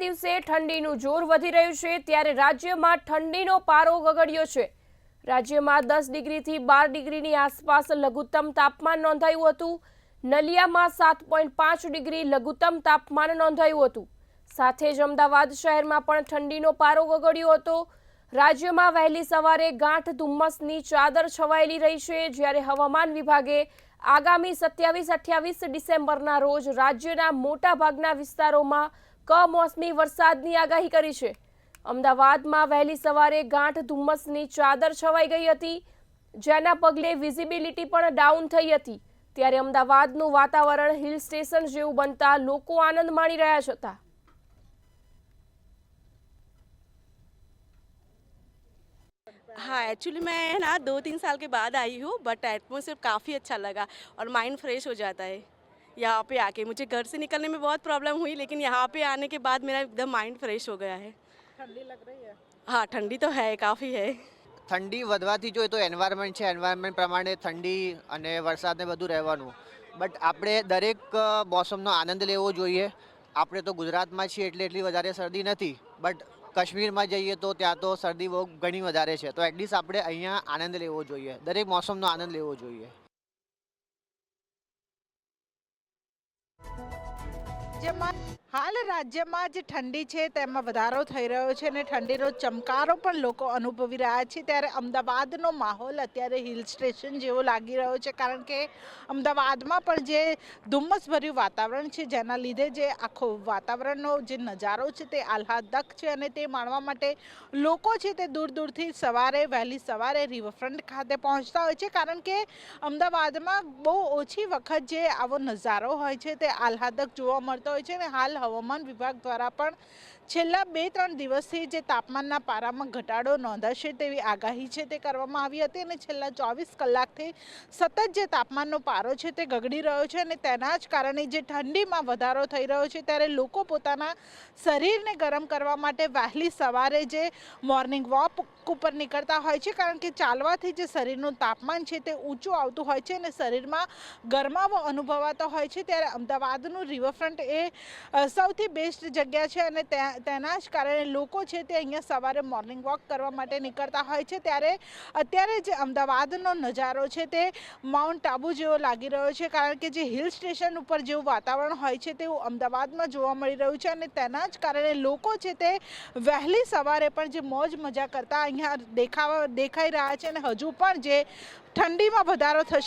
દિવસે ઠંડીનું જોર વધી રહ્યું છે ત્યારે રાજ્યમાં ઠંડીનો પારો ગગડ્યો છે। રાજ્યમાં 10 ડિગ્રીથી 12 ડિગ્રીની આસપાસ લઘુત્તમ તાપમાન નોંધાયું હતું। નલિયામાં 7.5 ડિગ્રી લઘુત્તમ તાપમાન નોંધાયું હતું। સાથે જ અમદાવાદ શહેરમાં પણ ઠંડીનો પારો ગગડ્યો હતો। રાજ્યમાં વહેલી સવારે ગાંઠ ધુમ્મસની ચાદર છવાયેલી રહી છે, જ્યારે હવામાન વિભાગે આગામી 27-28 ડિસેમ્બરના રોજ રાજ્યના મોટાભાગના વિસ્તારોમાં કમોસમી વરસાદની આગાહી કરી છે। અમદાવાદમાં વહેલી સવારે ગાંઠ ધુમ્મસની ચાદર છવાઈ ગઈ હતી, જેના પગલે વિઝિબિલિટી પણ ડાઉન થઈ હતી। ત્યારે અમદાવાદનું વાતાવરણ હિલ સ્ટેશન જેવું બનતા લોકો આનંદ માણી રહ્યા હતા। हाँ, एक्चुअली मैं ना 2-3 साल के बाद आई हूँ, बट एटमॉस्फेयर काफ़ी अच्छा लगा और माइंड फ्रेश हो जाता है यहाँ पे आके। मुझे घर से निकलने में बहुत प्रॉब्लम हुई, लेकिन यहाँ पे आने के बाद मेरा एकदम माइंड फ्रेश हो गया है। ठंडी लग रही है? हाँ, ठंडी तो है, काफ़ी है। ઠંડી વધવાથી જોઈએ તો એન્વાયરમેન્ટ છે, એન્વાયરમેન્ટ પ્રમાણે ઠંડી અને વરસાદને બધું રહેવાનું, બટ આપણે દરેક મોસમનો આનંદ લેવો જોઈએ। આપણે તો ગુજરાતમાં છીએ એટલે એટલી વધારે શરદી નથી, બટ કાશ્મીરમાં જઈએ તો ત્યાં તો શરદી બહુ ઘણી વધારે છે, તો એટલીસ્ટ આપણે અહીંયા આનંદ લેવો જોઈએ, દરેક મોસમનો આનંદ લેવો જોઈએ। જેમાં હાલ રાજ્યમાં જે ઠંડી છે તેમાં વધારો થઈ રહ્યો છે અને ઠંડીનો ચમકારો પણ લોકો અનુભવી રહ્યા છે। ત્યારે અમદાવાદનો માહોલ અત્યારે હિલ સ્ટેશન જેવો લાગી રહ્યો છે, કારણ કે અમદાવાદમાં પણ જે ધુમ્મસભર્યું વાતાવરણ છે, જેના લીધે જે આખો વાતાવરણનો જે નજારો છે તે આહલાદક છે અને તે માણવા માટે લોકો છે તે દૂર દૂરથી વહેલી સવારે રિવરફ્રન્ટ ખાતે પહોંચતા હોય છે, કારણ કે અમદાવાદમાં બહુ ઓછી વખત જે આવો નજારો હોય છે તે આહલાદક જોવા મળતો હોય છે। અને હાલ હવામાન વિભાગ દ્વારા પણ છેલ્લા 2-3 દિવસથી જે તાપમાનના પારામાં ઘટાડો નોંધાશે તેવી આગાહી છે તે કરવામાં આવી હતી અને છેલ્લા 24 કલાકથી સતત જે તાપમાનનો પારો છે તે ગગડી રહ્યો છે અને તેના જ કારણે જે ઠંડીમાં વધારો થઈ રહ્યો છે, ત્યારે લોકો પોતાના શરીરને ગરમ કરવા માટે વહેલી સવારે જે મોર્નિંગ વોક ઉપર નીકળતા હોય છે, કારણ કે ચાલવાથી જે શરીરનું તાપમાન છે તે ઊંચું આવતું હોય છે અને શરીરમાં ગરમાવો અનુભવાતો હોય છે। ત્યારે અમદાવાદનું રિવરફ્રન્ટ એ સૌથી બેસ્ટ જગ્યા છે અને તેના જ કારણે લોકો છે તે અહીંયા સવારે મોર્નિંગ વોક કરવા માટે નીકળતા હોય છે। ત્યારે અત્યારે જે અમદાવાદનો નજારો છે તે માઉન્ટ આબુ જેવો લાગી રહ્યો છે, કારણ કે જે હિલ સ્ટેશન ઉપર જેવું વાતાવરણ હોય છે તેવું અમદાવાદમાં જોવા મળી રહ્યું છે અને તેના જ કારણે લોકો છે તે વહેલી સવારે પણ જે મોજ મજા કરતા અહીંયા દેખાઈ રહ્યા છે અને હજુ પણ જે ઠંડીમાં વધારો થશે